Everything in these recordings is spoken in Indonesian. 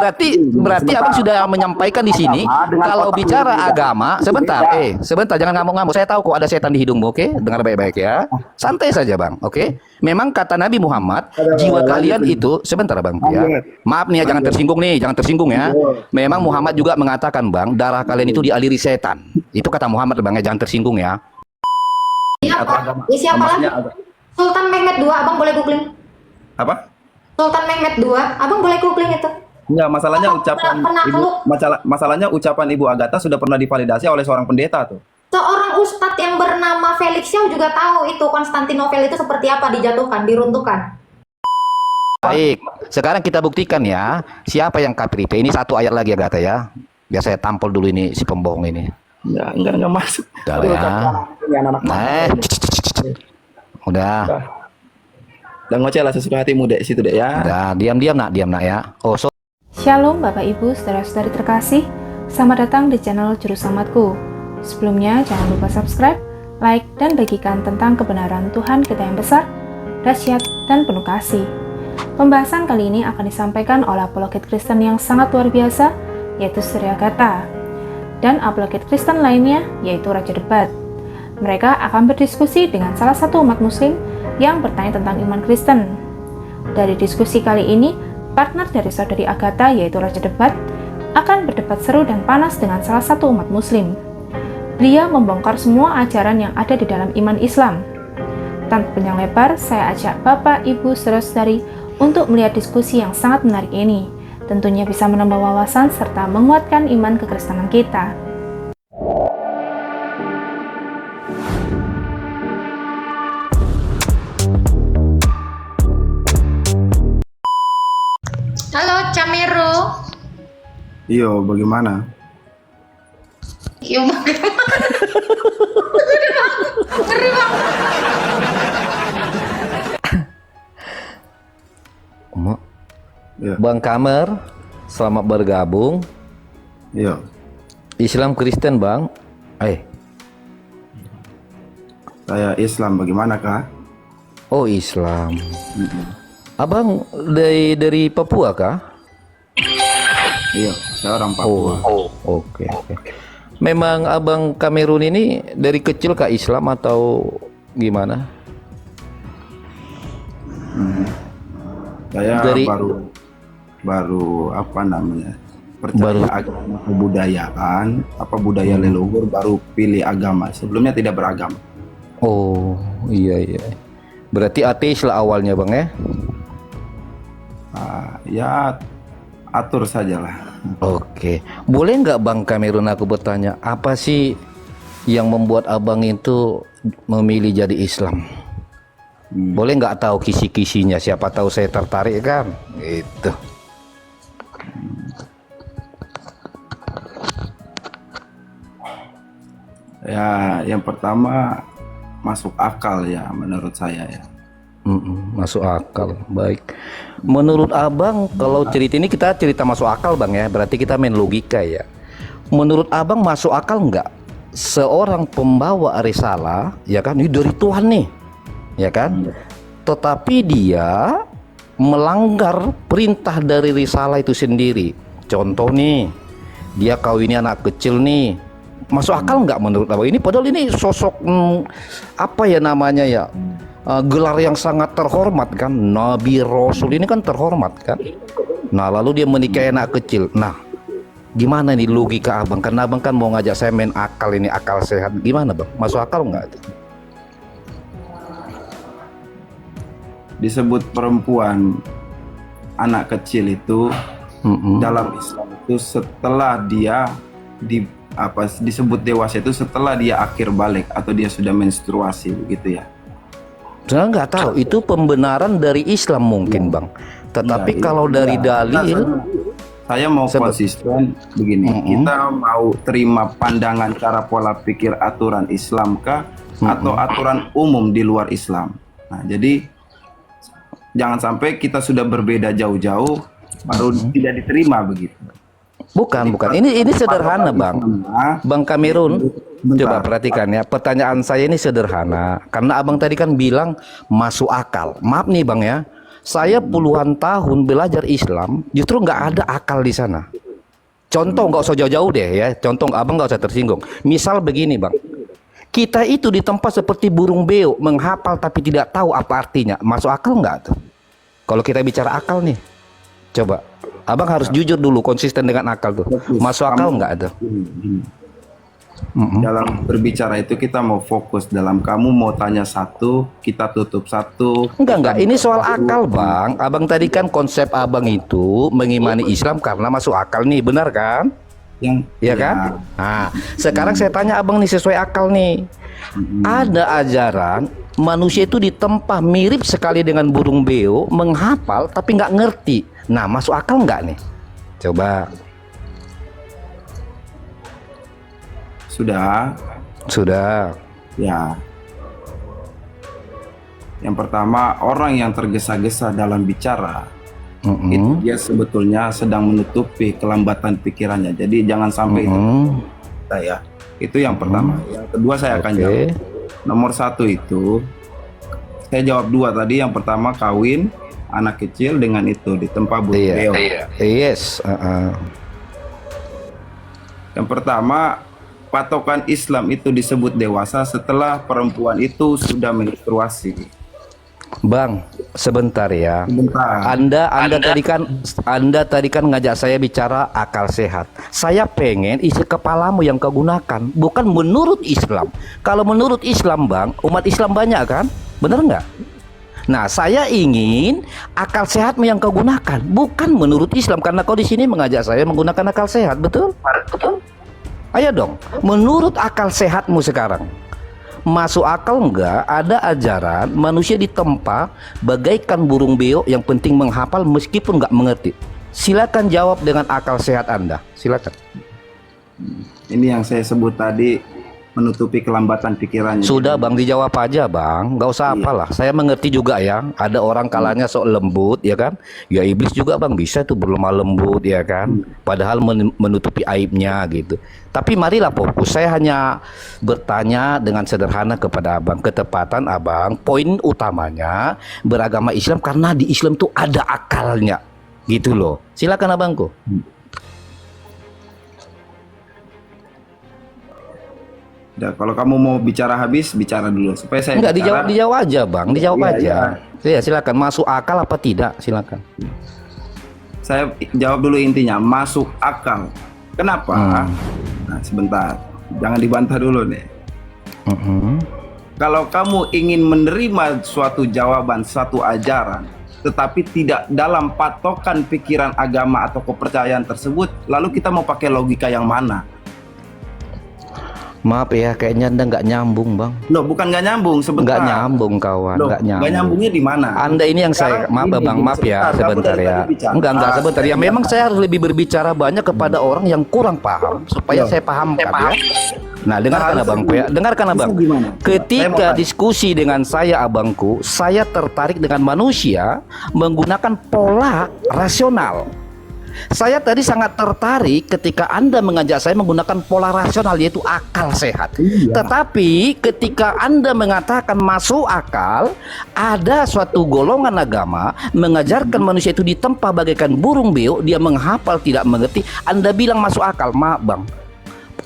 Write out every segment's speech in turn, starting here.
Berarti abang sudah menyampaikan di sini kalau bicara agama, sebentar jangan ngamuk-ngamuk. Saya tahu kok ada setan di hidungmu, oke? Dengar baik-baik ya. Santai saja, Bang, oke? Memang kata Nabi Muhammad, jiwa kalian itu sebentar, Bang, ya. Maaf nih ya, jangan tersinggung ya. Memang Muhammad juga mengatakan, Bang, darah kalian itu dialiri setan. Itu kata Muhammad, Bang, ya, jangan tersinggung ya. Siapa lagi? Sultan Mehmet II, abang boleh googling. Apa? Sultan Mehmet II, abang boleh googling itu. Enggak, masalahnya ucapan Ibu Agatha sudah pernah divalidasi oleh seorang pendeta tuh. Seorang ustadz yang bernama Felix Xiao juga tahu itu Konstantinopel itu seperti apa dijatuhkan, diruntuhkan. Baik, sekarang kita buktikan ya siapa yang kafir itu. Ini satu ayat lagi Agatha ya. Biar saya tampol dulu ini si pembohong ini. Enggak masuk. Udah ya. Udah. Dan ngoceh lah sesuka hatimu dek situ dek ya. Udah, diam nak ya. Oh, Shalom Bapak Ibu, saudara-saudari terkasih. Selamat datang di channel Juru Selamatku. Sebelumnya jangan lupa subscribe, like, dan bagikan tentang kebenaran Tuhan kita yang besar, dahsyat, dan penuh kasih. Pembahasan kali ini akan disampaikan oleh apologet Kristen yang sangat luar biasa, yaitu Sri Agatha, dan apologet Kristen lainnya, yaitu Raja Debat. Mereka akan berdiskusi dengan salah satu umat muslim yang bertanya tentang iman Kristen. Dari diskusi kali ini, partner dari saudari Agatha, yaitu Raja Debat, akan berdebat seru dan panas dengan salah satu umat muslim. Beliau membongkar semua ajaran yang ada di dalam iman Islam. Tanpa panjang lebar, saya ajak Bapak, Ibu, saudara-saudari untuk melihat diskusi yang sangat menarik ini. Tentunya bisa menambah wawasan serta menguatkan iman kekristenan kita. Halo Camero. Iyo, bagaimana? Yo, bagaimana? Ngeri bang. Ya. Bang Kamer, selamat bergabung. Iya. Islam Kristen, Bang. Saya Islam, bagaimana kah? Oh, Islam. Abang dari Papua kah? Iya, saya orang Papua. Oke. Memang Abang Kamerun ini dari kecil kah Islam atau gimana? Saya Dari- baru apa namanya? Percaya agama kebudayaan, budaya leluhur, baru pilih agama. Sebelumnya tidak beragama. Oh, iya. Berarti ateis lah awalnya, Bang ya? Ya atur sajalah. Oke. Boleh nggak Bang Kamerun aku bertanya, apa sih yang membuat Abang itu memilih jadi Islam? Boleh nggak tahu kisi-kisinya? Siapa tahu saya tertarik kan? Itu. Ya, yang pertama masuk akal ya menurut saya ya. Masuk akal. Baik. Menurut Abang, kalau cerita ini kita cerita masuk akal, Bang ya. Berarti kita main logika ya. Menurut Abang masuk akal nggak seorang pembawa risalah, ya kan? Ini dari Tuhan nih, ya kan? Tetapi dia melanggar perintah dari risalah itu sendiri. Contoh nih, dia kawini anak kecil nih. Masuk akal nggak menurut Abang? Ini padahal ini sosok apa ya namanya ya? Gelar yang sangat terhormat kan, Nabi Rasul ini kan terhormat kan. Nah lalu dia menikahi anak kecil. Nah gimana nih logika Abang? Karena Abang kan mau ngajak saya main akal ini, akal sehat. Gimana Bang? Masuk akal nggak? Disebut perempuan anak kecil itu dalam Islam itu setelah dia disebut dewasa itu setelah dia akhir balik atau dia sudah menstruasi begitu ya. Saya nggak tahu itu pembenaran dari Islam mungkin Bang. Tetapi kalau dari dalil, saya mau konsisten begini. Kita mau terima pandangan cara pola pikir aturan Islam kah atau aturan umum di luar Islam. Nah, jadi jangan sampai kita sudah berbeda jauh-jauh baru tidak diterima begitu. Bukan. Ini sederhana Bang. Bang Kamerun, coba perhatikan ya. Pertanyaan saya ini sederhana. Karena Abang tadi kan bilang masuk akal. Maaf nih Bang ya. Saya puluhan tahun belajar Islam, justru nggak ada akal di sana. Contoh nggak usah jauh-jauh deh ya. Contoh abang nggak usah tersinggung. Misal begini bang, kita itu di tempat seperti burung beo, menghafal tapi tidak tahu apa artinya. Masuk akal nggak tuh? Kalau kita bicara akal nih, coba abang harus jujur dulu, konsisten dengan akal tuh. Masuk akal nggak tuh? Dalam berbicara itu kita mau fokus dalam kamu mau tanya satu, kita tutup satu. Enggak. Ini soal akal, Bang. Abang tadi kan konsep abang itu mengimani Islam karena masuk akal nih, benar kan? Iya kan? Nah, sekarang saya tanya abang nih sesuai akal nih. Ada ajaran manusia itu ditempa mirip sekali dengan burung beo, menghafal tapi nggak ngerti. Nah, masuk akal nggak nih? Coba. Sudah. Ya. Yang pertama, orang yang tergesa-gesa dalam bicara, itu dia sebetulnya sedang menutupi kelambatan pikirannya. Jadi jangan sampai itu. Ya. Itu yang pertama. Yang kedua saya akan jawab. Nomor satu itu, saya jawab dua tadi. Yang pertama kawin anak kecil dengan itu di tempat burung beo. Yes. Yang pertama, patokan Islam itu disebut dewasa setelah perempuan itu sudah menstruasi. Bang, sebentar ya. Sebentar. Anda tadi kan ngajak saya bicara akal sehat. Saya pengen isi kepalamu yang kau gunakan, bukan menurut Islam. Kalau menurut Islam, Bang, umat Islam banyak kan? Bener nggak? Nah, saya ingin akal sehatmu yang kau gunakan, bukan menurut Islam, karena kau di sini mengajak saya menggunakan akal sehat, betul? Betul. Ayo dong, menurut akal sehatmu sekarang, masuk akal nggak ada ajaran manusia ditempa bagaikan burung beo yang penting menghafal meskipun nggak mengerti? Silakan jawab dengan akal sehat Anda, silakan. Ini yang saya sebut tadi, menutupi kelambatan pikirannya. Sudah Bang, dijawab aja Bang, nggak usah apalah. Saya mengerti juga ya, ada orang kalanya sok lembut ya kan. Ya iblis juga Bang bisa tuh berlemah lembut ya kan, padahal menutupi aibnya gitu. Tapi marilah fokus, saya hanya bertanya dengan sederhana kepada Abang, ketepatan Abang, poin utamanya beragama Islam karena di Islam tuh ada akalnya gitu loh. Silakan Abangku. Nah, kalau kamu mau bicara habis, bicara dulu supaya saya enggak bicara. dijawab aja Bang, dijawab Iya, aja. Ya silakan, masuk akal apa tidak, silakan. Saya jawab dulu intinya, masuk akal. Kenapa? Nah, sebentar, jangan dibantah dulu nih. Kalau kamu ingin menerima suatu jawaban, satu ajaran, tetapi tidak dalam patokan pikiran agama atau kepercayaan tersebut, lalu kita mau pakai logika yang mana? Maaf ya, kayaknya Anda nggak nyambung Bang. Loh, bukan nggak nyambung, sebentar. Nggak nyambung kawan, Loh, nggak nyambung. nggak nyambungnya di mana? Anda ini yang saya, Sekarang maaf ini, Bang, maaf ya, sebentar kamu ya. dari tadi bicara. Enggak sebentar ya. saya Memang bicara. saya harus lebih berbicara banyak kepada orang yang kurang paham supaya saya pahamkan ya. Nah, dengarkan Nah, Abangku ya, dengarkan bisa Abang. gimana? Ketika Saya mau diskusi dengan saya Abangku, saya tertarik dengan manusia menggunakan pola rasional. Saya tadi sangat tertarik ketika Anda mengajak saya menggunakan pola rasional, yaitu akal sehat. Tetapi ketika Anda mengatakan masuk akal, ada suatu golongan agama mengajarkan manusia itu ditempa bagaikan burung beo, dia menghafal tidak mengerti. Anda bilang masuk akal. Maaf Bang,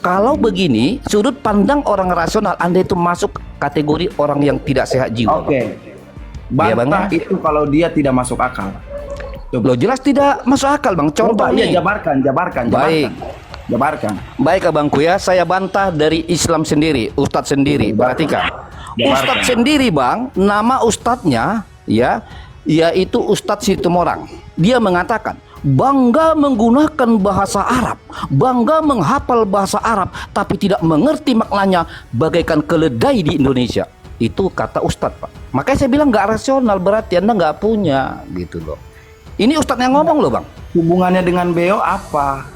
kalau begini sudut pandang orang rasional, Anda itu masuk kategori orang yang tidak sehat jiwa. Oke. Iya, Bang, Bantah ya? itu kalau dia tidak masuk akal. Loh jelas tidak masuk akal Bang. Contoh Coba nih. jabarkan. Baik. Jabarkan. Baik Abangku ya, saya bantah dari Islam sendiri, Ustadz sendiri. Perhatikan, Ustadz sendiri Bang, nama Ustadznya ya, yaitu Ustadz Situmorang. Dia mengatakan bangga menggunakan bahasa Arab, bangga menghafal bahasa Arab, tapi tidak mengerti maknanya bagaikan keledai di Indonesia. Itu kata Ustadz Pak. Makanya saya bilang nggak rasional, berarti Anda nggak punya gitu loh. Ini Ustadz yang ngomong loh Bang. Hubungannya dengan beo apa?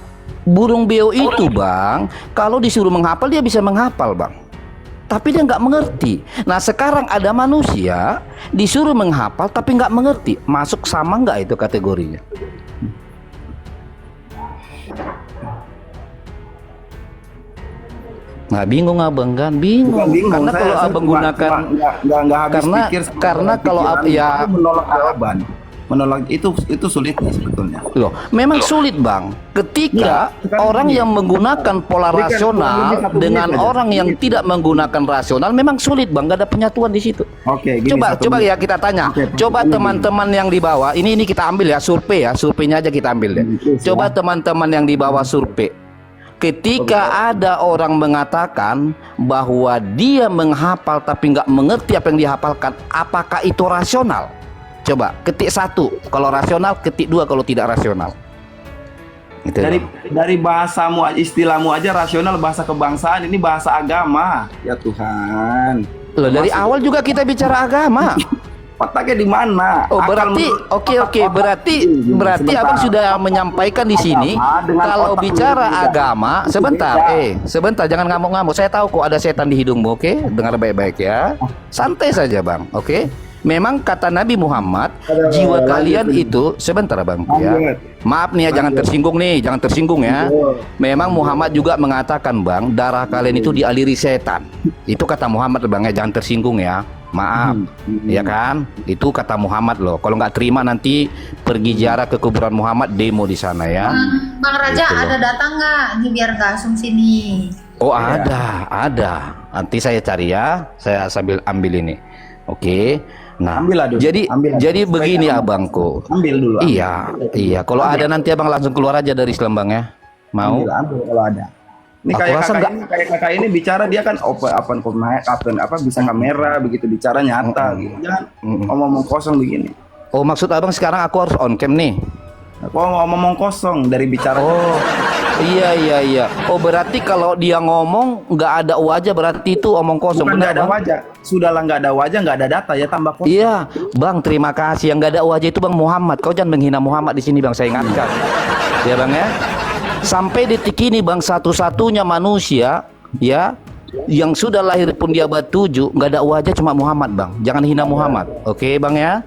Burung beo itu Bang, kalau disuruh menghafal dia bisa menghafal Bang, tapi dia nggak mengerti. Nah sekarang ada manusia disuruh menghafal tapi nggak mengerti, masuk sama nggak itu kategorinya? Nah bingung Abang kan, bingung. Karena kalau Abang gunakan, nggak habis karena pikir kalau pikiran, ya menolak jawaban. menolak itu sulitnya sebetulnya. Loh, memang sulit bang. Ketika orang yang menggunakan pola rasional dengan orang yang tidak menggunakan rasional, memang sulit bang. Gak ada penyatuan di situ. Oke, gini, Coba ya kita tanya. Coba teman-teman yang di bawah, ini kita ambil ya survei ya, surveinya aja kita ambil deh. Coba teman-teman yang di bawah survei. Ketika ada orang mengatakan bahwa dia menghafal tapi nggak mengerti apa yang dihafalkan, apakah itu rasional? Coba ketik 1 kalau rasional, ketik 2 kalau tidak rasional. Gitu. Dari bahasamu, istilahmu aja rasional, bahasa kebangsaan, ini bahasa agama. Ya Tuhan. Loh, dari awal juga kita bicara agama. Otaknya di mana? Oh, berarti oke, berarti Abang sudah menyampaikan di sini kalau bicara agama, sebentar jangan ngamuk-ngamuk. Saya tahu kok ada setan di hidungmu, oke? Dengar baik-baik ya. Santai saja, Bang. Oke? Memang kata Nabi Muhammad, jiwa kalian itu sebentar Bang ya. Maaf nih ya, jangan tersinggung ya. Memang Muhammad juga mengatakan Bang, darah kalian itu dialiri setan. Itu kata Muhammad Bang ya, jangan tersinggung ya. Maaf, ya kan? Itu kata Muhammad loh. Kalau nggak terima nanti pergi ziarah ke kuburan Muhammad, demo di sana ya. Bang Raja Gitu ada data nggak? Ini biar nggak asumsi nih. Oh ada. Nanti saya cari ya. Saya sambil ambil ini. Oke. Nah, jadi begini abangku. Ambil dulu. Iya. Kalau ada nanti abang langsung keluar aja dari Selembang ya. Mau? Ambil kalau ada. Ini kayak kakak ini bicara dia kan bisa kamera begitu bicara nyata gitu. Jangan ngomong kosong begini. Oh, maksud abang sekarang aku harus on cam nih. Aku ngomong kosong dari bicara. Oh, iya. Oh, berarti kalau dia ngomong nggak ada wajah berarti itu omong kosong. Bukan nggak ada wajah. Sudahlah nggak ada wajah, nggak ada data ya tambah kosong. Iya, Bang. Terima kasih. Yang nggak ada wajah itu Bang Muhammad. Kau jangan menghina Muhammad di sini Bang. Saya ingatkan. Ya Bang ya. Sampai detik ini Bang, satu-satunya manusia ya yang sudah lahir pun di abad 7 nggak ada wajah cuma Muhammad Bang. Jangan hina Muhammad. Oke Bang ya.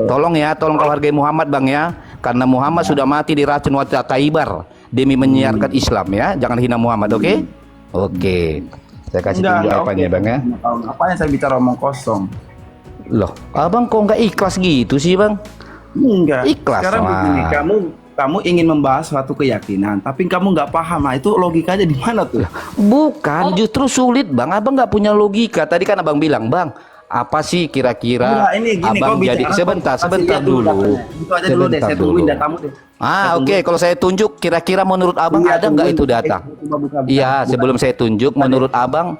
Tolong kau hargai Muhammad Bang ya. Karena Muhammad sudah mati diracun waktu Khaibar demi menyiarkan Islam ya. Jangan hina Muhammad, oke? Oke. Saya kasih tunjuk apanya Bang ya. Apanya saya bicara omong kosong? Loh, abang kok nggak ikhlas gitu sih Bang? Enggak. Ikhlas. Sekarang begini, kamu ingin membahas suatu keyakinan, tapi kamu nggak paham. Nah, itu logikanya di mana tuh? Bukan, justru sulit Bang. Abang nggak punya logika. Tadi kan abang bilang, Bang, apa sih kira-kira abang jadi sebentar dulu. Itu aja dulu deh, saya tungguin datamu deh. Oke. Kalau saya tunjuk, kira-kira menurut abang ada nggak itu data? Iya, sebelum saya tunjuk, menurut abang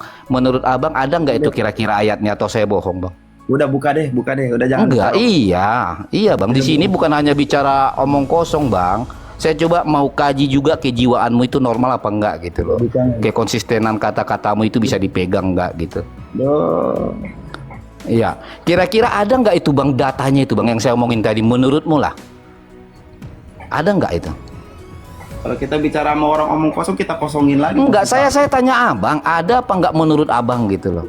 ada nggak itu kira-kira ayatnya atau saya bohong Bang? Udah buka deh, udah jangan. Enggak, iya Bang. Di sini bukan hanya bicara omong kosong Bang. Saya coba mau kaji juga kejiwaanmu itu normal apa enggak gitu loh. Kekonsistenan kata-katamu itu bisa dipegang enggak gitu. Iya. Kira-kira ada nggak itu Bang datanya itu Bang yang saya omongin tadi menurutmu lah? Ada nggak itu? Kalau kita bicara sama orang omong kosong, kita kosongin lagi. Enggak, saya tanya abang, ada apa nggak menurut abang gitu loh?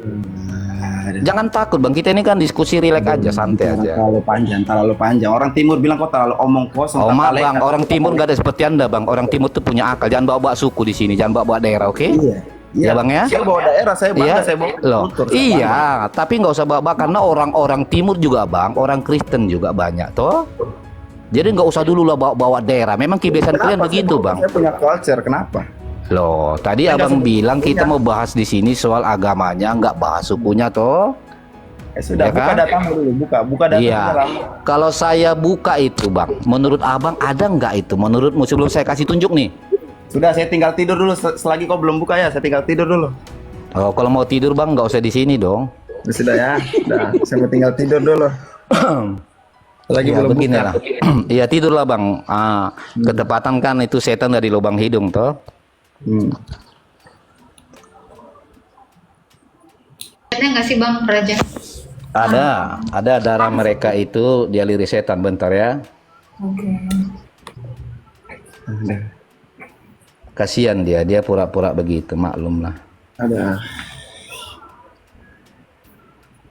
Jangan takut Bang, kita ini kan diskusi rileks aja, santai aja. Terlalu panjang. Orang timur bilang kok terlalu omong kosong. Oh maaf Bang, orang timur nggak ada seperti Anda Bang. Orang timur tuh punya akal. Jangan bawa-bawa suku di sini, jangan bawa-bawa daerah, oke? Iya Bang ya. Saya bawa daerah, saya bangga, saya bawa kultur. Iya, tapi nggak usah bawa karena orang-orang timur juga Bang, orang Kristen juga banyak toh. Jadi nggak usah dulu lah bawa daerah. Memang kebiasaan kalian begitu Bang. Saya punya culture, kenapa? Loh, tadi abang bilang kita mau bahas di sini soal agamanya, nggak bahas sukunya toh. Sudah, ya buka kan? Datamu dulu, buka data. Iya. Kalau saya buka itu Bang, menurut abang ada nggak itu? Menurutmu sebelum saya kasih tunjuk nih? Sudah, saya tinggal tidur dulu. Selagi kau belum buka ya, saya tinggal tidur dulu. Oh, kalau mau tidur Bang, nggak usah di sini dong. Sudah ya, saya mau tinggal tidur dulu. Lagi ya, belum begini buka. Lah. Iya tidurlah Bang. Ketepatan kan itu setan dari lubang hidung toh. Ada nggak sih Bang Raja? Ada darah mereka itu dialiri setan. Bentar ya. Oke. Kasihan dia pura-pura begitu, maklum lah. Ada.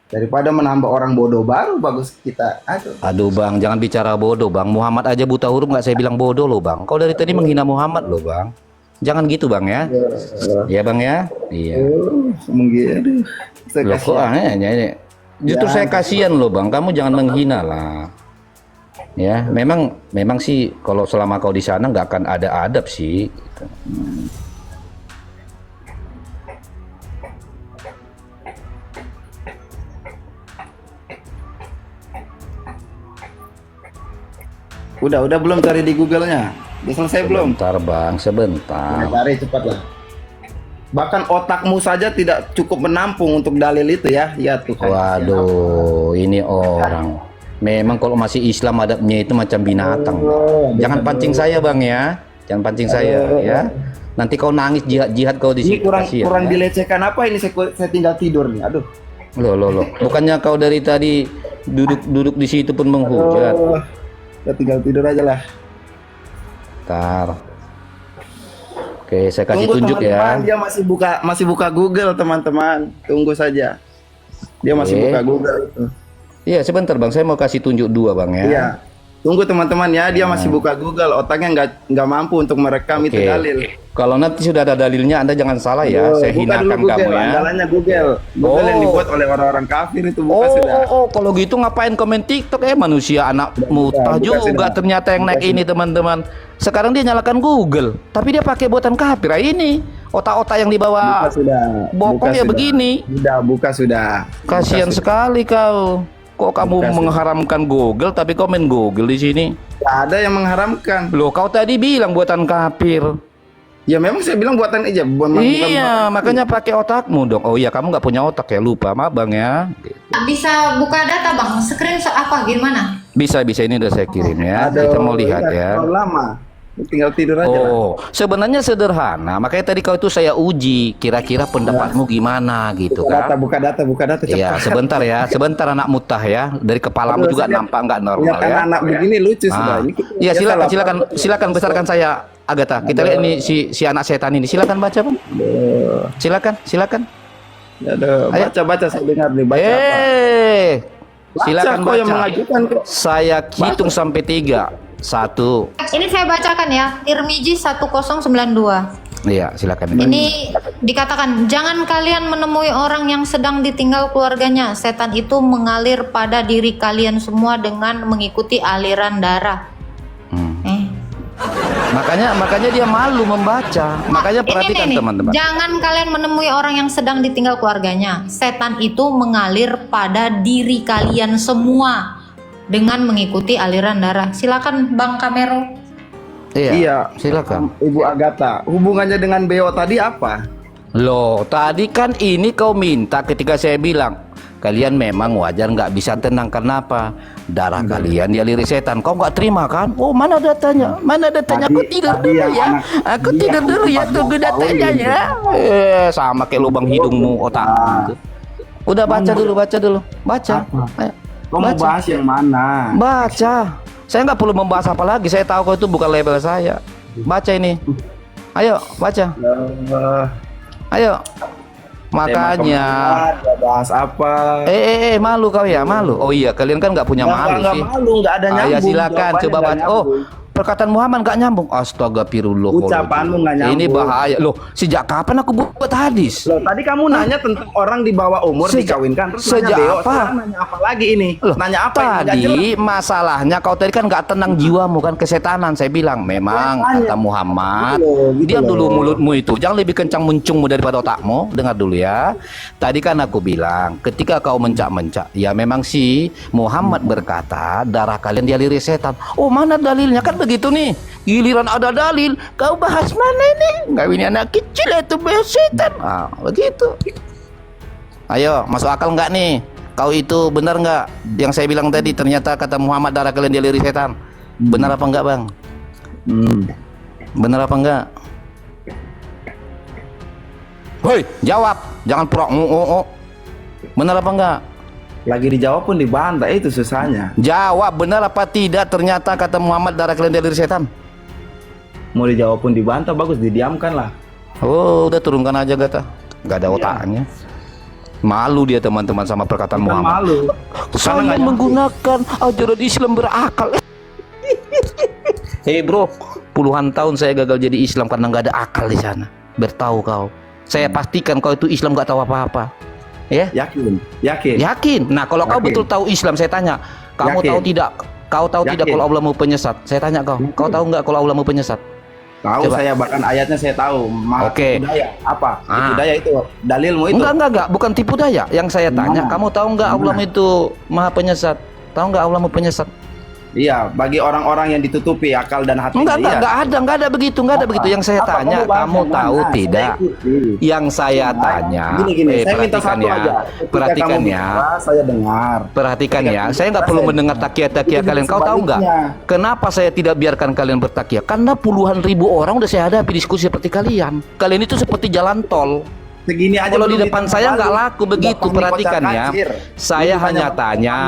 Daripada menambah orang bodoh baru, bagus kita. Aduh Bang, jangan bicara bodoh Bang. Muhammad aja buta huruf nggak saya bilang bodoh loh Bang. Kau dari tadi menghina Muhammad loh Bang. Jangan gitu Bang ya. Iya Bang ya. Iya. Mungkin. Loh kok aneh. Justru saya kasihan loh Bang. Kamu jangan menghina lah. Ya, memang sih kalau selama kau di sana nggak akan ada adab sih. Gitu. Udah belum cari di Google-nya? Udah selesai belum? Sebentar bang, sebentar. Cari cepatlah. Bahkan otakmu saja tidak cukup menampung untuk dalil itu ya. Ya Tuhan. Waduh, ini orang. Memang kalau masih Islam adabnya itu macam binatang. Jangan pancing saya bang ya. Jangan pancing saya ya. Nanti kau nangis jihad kau di Ini situ. kurang ya. dilecehkan apa ini? Saya tinggal tidur nih. Aduh. Loh. Bukannya kau dari tadi duduk di situ pun menghujat. Saya tinggal tidur aja lah. Ntar. Oke, saya kasih Tunggu, tunjuk teman-teman. ya. Dia masih buka Google teman-teman. Tunggu saja. Dia masih Oke. buka Google itu. Iya, sebentar bang. Saya mau kasih tunjuk dua bang ya. Iya. Tunggu teman-teman ya. Dia masih buka Google. Otaknya nggak mampu untuk merekam itu Oke. dalil. Kalau nanti sudah ada dalilnya, Anda jangan salah ya. Saya Buka dulu hinakan Google. kamu ya. Andalannya Google. Google yang Oh. dibuat oleh orang-orang kafir itu buka sudah. Kalau gitu ngapain komen TikTok manusia anak mutah buka juga sudah. ternyata yang naik ini teman-teman. Sekarang dia nyalakan Google, tapi dia pakai buatan kafir. Ini otak-otak yang dibawa Buka sudah. bokong Buka ya sudah. begini. Sudah, buka sudah. Kasihan Buka sudah. sekali kau. Kok kamu Buka sudah. mengharamkan Google tapi kau main Google di sini? Nggak ada yang mengharamkan. Loh, kau tadi bilang buatan kafir. Ya memang saya bilang buatan aja. Iya, makanya pakai otakmu dong. Oh iya, kamu nggak punya otak ya, lupa maaf bang ya. Bisa buka data bang, screenshot apa gimana? Bisa ini udah saya kirim ya. Aduh, Kita mau lihat iya, ya. terlalu lama. Tinggal tidur aja lah. Oh, sebenarnya sederhana. Makanya tadi kau itu saya uji, kira-kira pendapatmu gimana gitu kan? Buka data cepat. Iya, sebentar anak mutah ya. Dari kepalamu Aduh, juga saya nampak nggak normal Lihat ya. anak begini lucu sudah. Ah. Ini Iya, kita lapar. silakan besarkan saya Agatha. Kita lihat ini si anak setan ini. Silakan baca, Bang. Silakan. Aduh, Ayo. baca saya dengar nih baca apa. Silakan kok yang baca. mengajukan kok. Saya hitung sampai 3. 1. Ini saya bacakan ya, Tirmizi 1092. Iya, silakan. Ini dikatakan, jangan kalian menemui orang yang sedang ditinggal keluarganya. Setan itu mengalir pada diri kalian semua dengan mengikuti aliran darah. Hmm. Eh. Makanya dia malu membaca. Makanya Ini perhatikan nih, teman-teman. jangan kalian menemui orang yang sedang ditinggal keluarganya. Setan itu mengalir pada diri kalian semua dengan mengikuti aliran darah. Silakan Bang Kamero. Iya. Silakan. Ibu Agatha, hubungannya dengan BO tadi apa? Loh, tadi kan ini kau minta ketika saya bilang kalian memang wajar nggak bisa tenang, kenapa? Darah kalian dialiri setan. Kau nggak terima kan? Oh, mana datanya? Aku tidur tadi dulu yang ya. anak- Aku iya, tidur dulu ya. 14 Tunggu tahun datanya gitu. ya. Sama kayak lubang hidungmu otakmu. Udah baca dulu. Baca. Ayo, Kau mau bahas yang mana? baca. Saya nggak perlu membahas apa lagi. Saya tahu kau itu bukan label saya. Baca ini. Ayo, baca. Ayo. Makanya. Tema bahas apa? Malu kau ya, malu. Oh iya, kalian kan nggak punya malu Nggak sih. malu, nggak ada nyambung. Ya silakan, Jawabannya coba nggak baca. Oh, nyambung. perkataan Muhammad nggak nyambung. Astagfirullah. Ucapanmu nggak nyambung. Ini bahaya. Loh, sejak kapan aku buat hadis? Loh, tadi kamu nanya tentang orang di bawah umur dikawinkan, terus sejak nanya BO, apa? sekarang nanya apa lagi ini? Loh, Nanya apa ini? Nggak tadi jelas. masalahnya kau tadi kan nggak tenang jiwamu kan, kesetanan. Saya bilang memang Makanya. kata Muhammad, Gitu diam loh. dulu mulutmu itu, jangan lebih kencang muncungmu daripada otakmu. Dengar dulu ya. Tadi kan aku bilang ketika kau mencak-mencak, ya memang sih Muhammad berkata darah kalian dialiri setan. Oh, mana dalilnya? Kan begitu nih. Giliran ada dalil, kau bahas mana ini? Nggak, ini anak kecil itu bahas setan. Ah, begitu. Ayo, masuk akal nggak nih? Kau itu benar nggak yang saya bilang tadi? Ternyata kata Muhammad darah kalian dialiri setan. Benar apa enggak, Bang? Benar apa enggak? Hoi, jawab. Jangan pura Benar apa enggak? Lagi dijawab pun dibantah, itu susahnya. Jawab benar apa tidak ternyata kata Muhammad darah kalian dialiri setan. Mau dijawab pun dibantah, bagus didiamkan lah. Oh, udah turunkan aja Gata. Nggak ada otaknya. Malu dia teman-teman sama perkataan Bukan Muhammad. malu. Saya nggak menggunakan ajaran Islam berakal. Hei bro, puluhan tahun saya gagal jadi Islam karena nggak ada akal di sana. Bertahu kau. Saya pastikan kau itu Islam nggak tahu apa-apa. Ya? Yakin. Yakin. Nah, kalau kau Yakin. betul tahu Islam, saya tanya, kamu Yakin. tahu tidak Kau tahu tidak Yakin? kalau Allah mau penyesat? Saya tanya kau tahu nggak kalau Allah mau penyesat? Tahu Coba. saya, bahkan ayatnya saya tahu. Oke. Tipu daya. Apa? Tipu Ah. daya itu dalilmu itu. Enggak, bukan tipu daya. Yang saya tanya, Mana? kamu tahu nggak Allah Mana? itu Maha Penyesat? Tahu nggak Allah mau penyesat? Iya, bagi orang-orang yang ditutupi akal dan hatinya. Enggak ada begitu, enggak ada Apa? begitu. Yang saya Apa? tanya, Kamu bahas kamu yang tahu mana? tidak? Saya ikuti. Yang saya Nah, tanya, gini, saya minta perhatikan satu ya, aja. Ketika perhatikan kamu ya, bicara, saya dengar. perhatikan Ketika ya. kamu Saya nggak bicara, perlu saya mendengar dengar. takia-takia Itu kalian. Kau tahu nggak? sebaliknya. Kenapa saya tidak biarkan kalian bertakia? Karena puluhan ribu orang udah saya hadapi diskusi seperti kalian. Kalian itu seperti jalan tol. Segini aja Kalau di belum depan ditanya saya nggak balik. laku begitu. Udah pahmi Perhatikan kocar ya. kacir. Saya Belum hanya ditanya tanya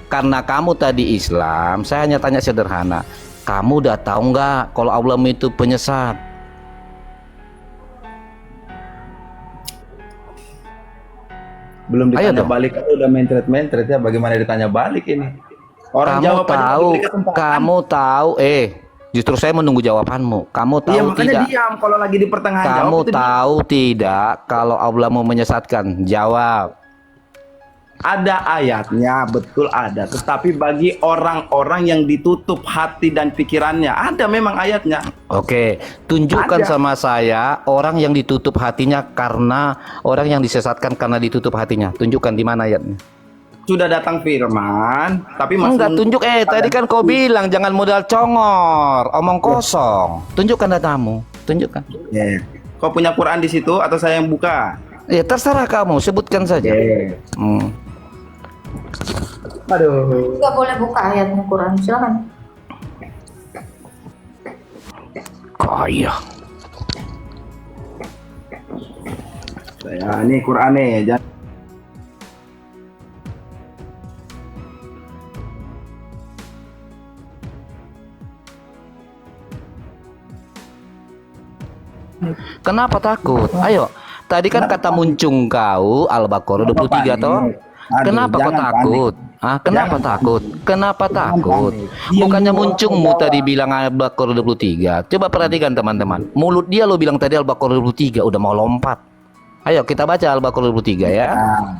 karena kamu tadi Islam. Saya hanya tanya sederhana. Kamu udah tahu nggak kalau Allah itu penyesat? Belum Ayo ditanya dong. balik, kan udah mentret-mentret ya. Bagaimana ditanya balik ini? Orang Kamu jawab aja tahu, belum diberi kesempatan. kamu tahu. Justru saya menunggu jawabanmu. Kamu tahu Iya, makanya tidak? diam kalau lagi di pertengahan Kamu jawab itu diam. tahu tidak kalau Allah mau menyesatkan? Jawab. Ada ayatnya, betul ada. Tetapi bagi orang-orang yang ditutup hati dan pikirannya, ada memang ayatnya. Oke, tunjukkan Ada. sama saya orang yang ditutup hatinya karena orang yang disesatkan karena ditutup hatinya. Tunjukkan di mana ayatnya. Sudah datang firman, tapi masih Enggak tunjuk. Tadi kan kau bilang jangan modal congor, omong kosong. Tunjukkan datamu. Tunjukkan. Ya. Kau punya Quran di situ atau saya yang buka? Ya terserah kamu, sebutkan saja. Ya. Aduh. Nggak boleh buka ayatnya Quran, silakan. Kaya. Saya ini Qurannya ya. Kenapa takut? Ayo. Tadi kan kata muncung kau Al-Baqarah 23 toh. Aduh, Kenapa kau jangan takut? Kenapa Jangan takut? Kenapa takut? panik. Diam Bukannya dulu, muncungmu orang tadi bilang Al-Baqarah 23. Coba perhatikan teman-teman. Mulut dia lo bilang tadi Al-Baqarah 23 udah mau lompat. Ayo kita baca Al-Baqarah 23 ya. Nah,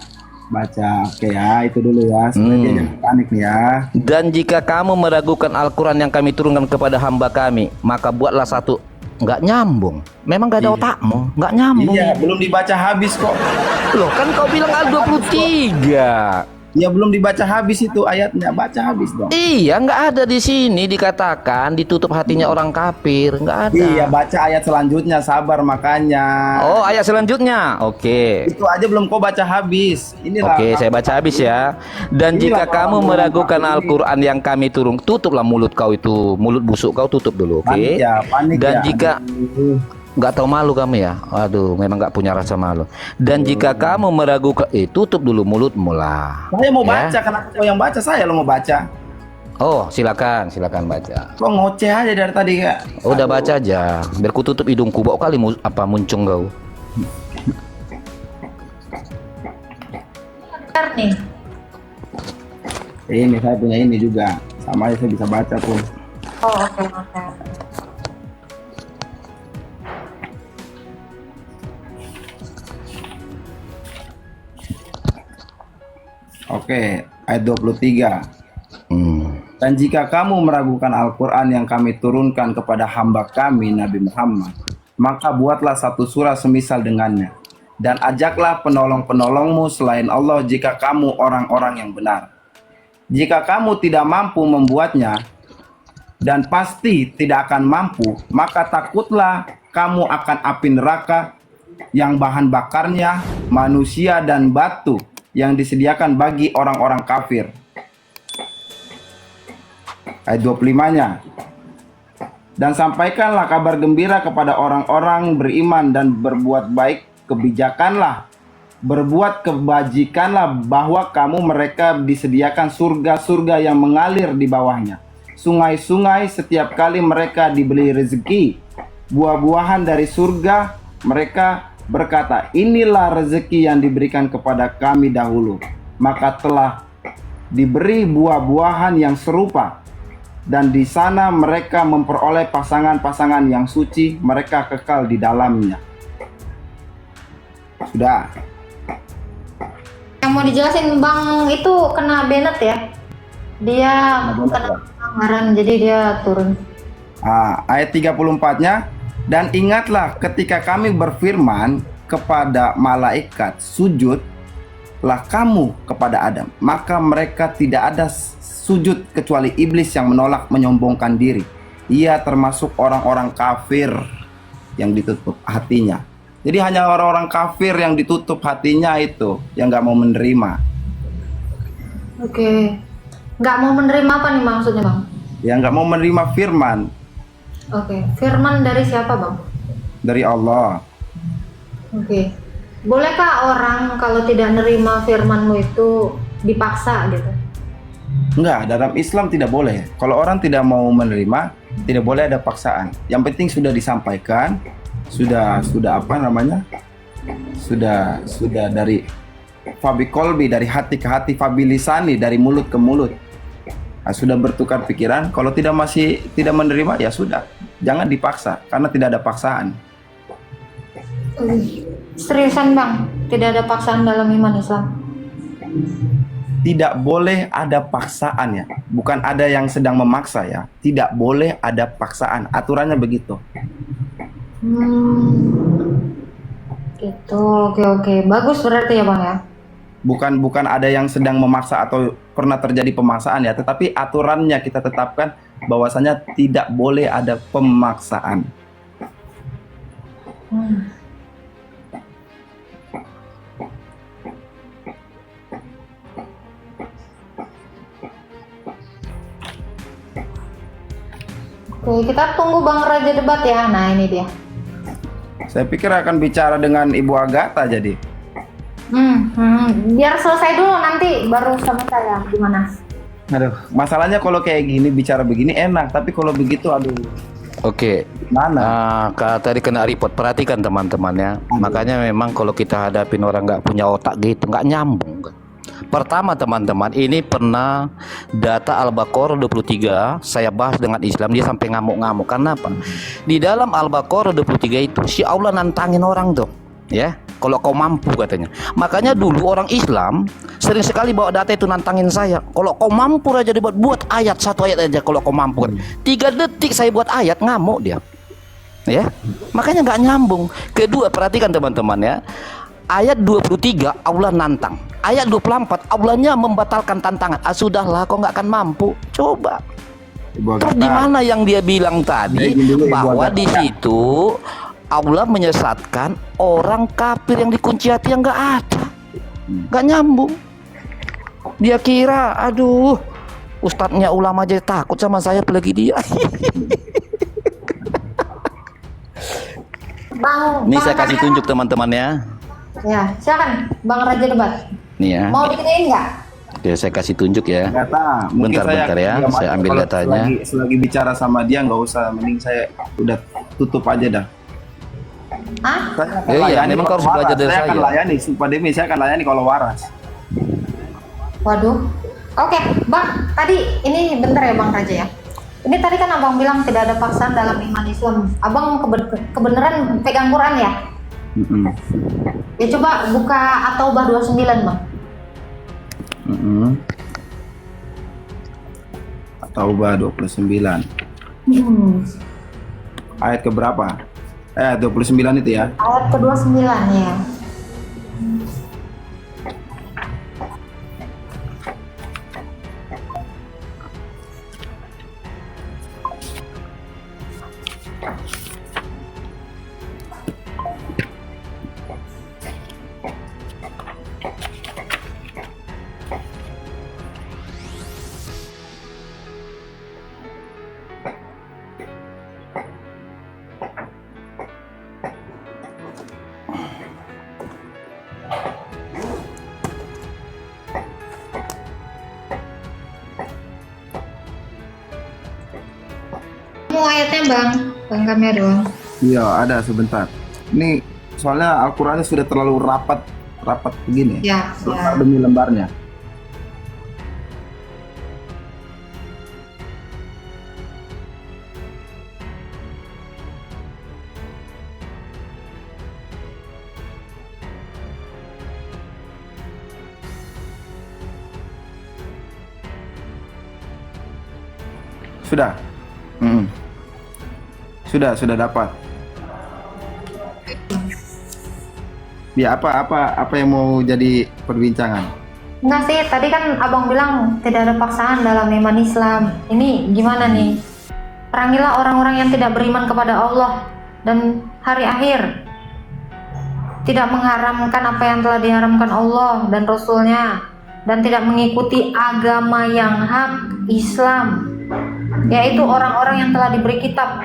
baca. Oke ya, itu dulu ya. Supaya dia jangan panik nih ya. Dan jika kamu meragukan Al-Quran yang kami turunkan kepada hamba kami, maka buatlah satu. Nggak nyambung. Memang nggak ada Iya. otakmu. Nggak nyambung. Iya, belum dibaca habis kok. Loh kan kau bilang Al-23. Ya belum dibaca habis itu ayatnya, baca habis dong. Iya, nggak ada di sini dikatakan ditutup hatinya orang kafir, nggak ada. Iya, baca ayat selanjutnya, sabar makanya. Oh, ayat selanjutnya. Oke. Itu aja belum kau baca habis. Inilah. Oke, saya baca habis ya. Dan Inilah jika kamu orang meragukan kafir. Al-Quran yang kami turun, tutuplah mulut kau itu, mulut busuk kau tutup dulu, oke? Panik ya, panik Dan ya. jika Aduh. nggak tahu malu kamu ya, aduh, memang nggak punya rasa malu. Dan jika kamu meragukan, tutup dulu mulutmu lah. Saya mau Ya. baca, karena kau yang baca, saya lo mau baca. Oh, silakan baca. Kok ngoceh aja dari tadi kak. Udah baca aja, biar ku tutup hidungku. Bau kali muncung kau. Bentar nih. Ini saya punya ini juga, sama aja saya bisa baca tuh. Oh, oke. Oke, ayat 23. Hmm. Dan jika kamu meragukan Al-Quran yang kami turunkan kepada hamba kami Nabi Muhammad, maka buatlah satu surah semisal dengannya. Dan ajaklah penolong-penolongmu selain Allah jika kamu orang-orang yang benar. Jika kamu tidak mampu membuatnya, dan pasti tidak akan mampu, maka takutlah kamu akan api neraka yang bahan bakarnya manusia dan batu yang disediakan bagi orang-orang kafir. Ayat 25-nya. Dan sampaikanlah kabar gembira kepada orang-orang beriman dan berbuat baik, kebijakanlah, berbuat kebajikanlah bahwa kamu mereka disediakan surga-surga yang mengalir di bawahnya. Sungai-sungai setiap kali mereka diberi rezeki, buah-buahan dari surga, mereka berkata, inilah rezeki yang diberikan kepada kami dahulu. Maka telah diberi buah-buahan yang serupa. Dan di sana mereka memperoleh pasangan-pasangan yang suci, mereka kekal di dalamnya. Sudah. Yang mau dijelasin Bang itu kena Bennett ya? Dia Nggak boleh, kena ya? pelanggaran, jadi dia turun. Ayat 34-nya, dan ingatlah ketika kami berfirman kepada malaikat, sujudlah kamu kepada Adam, maka mereka tidak ada sujud kecuali iblis yang menolak menyombongkan diri. Ia termasuk orang-orang kafir yang ditutup hatinya. Jadi hanya orang-orang kafir yang ditutup hatinya itu yang nggak mau menerima. Oke. Nggak mau menerima apa nih maksudnya, Bang? Yang nggak mau menerima firman Oke. Firman dari siapa, Bang? dari Allah. Oke. Bolehkah orang kalau tidak nerima firmanmu itu dipaksa gitu? Enggak, dalam Islam tidak boleh. Kalau orang tidak mau menerima, tidak boleh ada paksaan. Yang penting sudah disampaikan, sudah apa namanya? Sudah dari fabi kolbi, dari hati ke hati, fabi lisani, dari mulut ke mulut. Nah, sudah bertukar pikiran. Kalau masih tidak menerima, ya sudah, jangan dipaksa karena tidak ada paksaan. Seriusan, Bang? Tidak ada paksaan dalam iman Islam? Tidak boleh ada paksaan ya, bukan ada yang sedang memaksa ya. Tidak boleh ada paksaan, aturannya begitu. Gitu. Oke. Bagus berarti ya, Bang ya? Bukan ada yang sedang memaksa atau pernah terjadi pemaksaan ya, tetapi aturannya kita tetapkan bahwasanya tidak boleh ada pemaksaan. Oke, kita tunggu Bang Raja debat ya. Nah, ini dia. Saya pikir akan bicara dengan Ibu Agatha jadi. Biar selesai dulu nanti baru sama saya. Gimana? Aduh, masalahnya kalau kayak gini bicara begini enak, tapi kalau begitu aduh. Oke. Mana? Tadi kena report, perhatikan teman-temannya. Makanya memang kalau kita hadapin orang nggak punya otak gitu, nggak nyambung. Pertama teman-teman, ini pernah data Al-Baqarah 23 saya bahas dengan Islam, dia sampai ngamuk-ngamuk. Karena apa? Di dalam Al-Baqarah 23 itu si Allah nantangin orang tuh, ya. Kalau kau mampu katanya. Makanya dulu orang Islam sering sekali bawa data itu nantangin saya. Kalau kau mampu aja buat ayat, satu ayat aja kalau kau mampu. 3 detik saya buat ayat, ngamuk dia. Ya. Makanya nggak nyambung. Kedua, perhatikan teman-teman ya. Ayat 23 Allah nantang. Ayat 24 Allahnya membatalkan tantangan. Sudahlah, kau nggak akan mampu. Coba. Terus di mana yang dia bilang tadi bahwa di situ Allah menyesatkan orang kafir yang dikunci hati yang nggak ada, nggak nyambung. Dia kira, aduh, ustadznya ulama aja takut sama saya, apalagi dia. Ini saya kasih tunjuk teman-temannya. Ya, silakan Bang Raja debat. Nih ya. Mau dikenain nggak? Oke, saya kasih tunjuk ya. Data. Bentar ya, saya ambil datanya. Selagi bicara sama dia nggak usah, mending saya udah tutup aja dah. Hah? Iya, memang kau harus belajar dari saya. saya. Akan layani, sumpah demi saya akan layani kalau waras. Waduh. Oke, Bang. Tadi ini bentar ya Bang Raja ya. Ini tadi kan Abang bilang tidak ada paksaan dalam iman Islam. Abang kebenaran pegang Quran ya? Ya coba buka At-Taubah 29 Bang. At-Taubah 29. Ayat keberapa? 29 itu ya. Ayat ke-29 ya. Mau ayatnya Bang kamera doang. Iya, ada sebentar. Ini soalnya Al-Qur'annya sudah terlalu rapat begini. Ya. Lembar demi lembarnya. Sudah. Mm-mm. Sudah dapat. Ya, apa yang mau jadi perbincangan? Enggak sih, tadi kan abang bilang tidak ada paksaan dalam iman Islam. Ini gimana nih? Perangilah orang-orang yang tidak beriman kepada Allah dan hari akhir. Tidak mengharamkan apa yang telah diharamkan Allah dan Rasul-Nya, dan tidak mengikuti agama yang hak Islam, yaitu orang-orang yang telah diberi kitab